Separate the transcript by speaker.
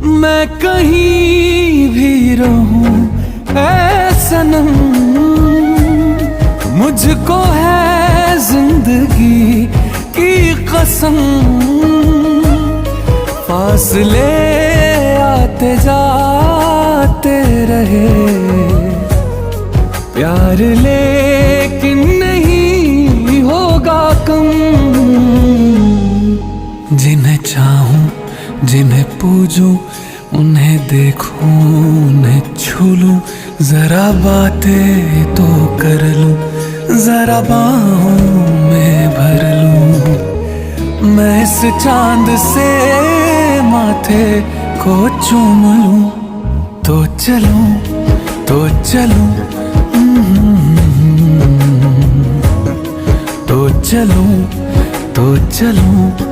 Speaker 1: मैं कहीं भी रहूं ऐ सनम, मुझको है जिंदगी की कसम। फासले आते जाते रहे, प्यार लेकिन नहीं होगा कम। जिन्हें चाहूं, जिन्हें पूजूं, उन्हें देखूं, उन्हें छू लूं, जरा बातें तो कर लूं, जरा बाहों में भर लूं। मैं इस चांद से माथे को चूम लूं, तो चलूं, तो चलूं, तो चलूं, तो चलूं।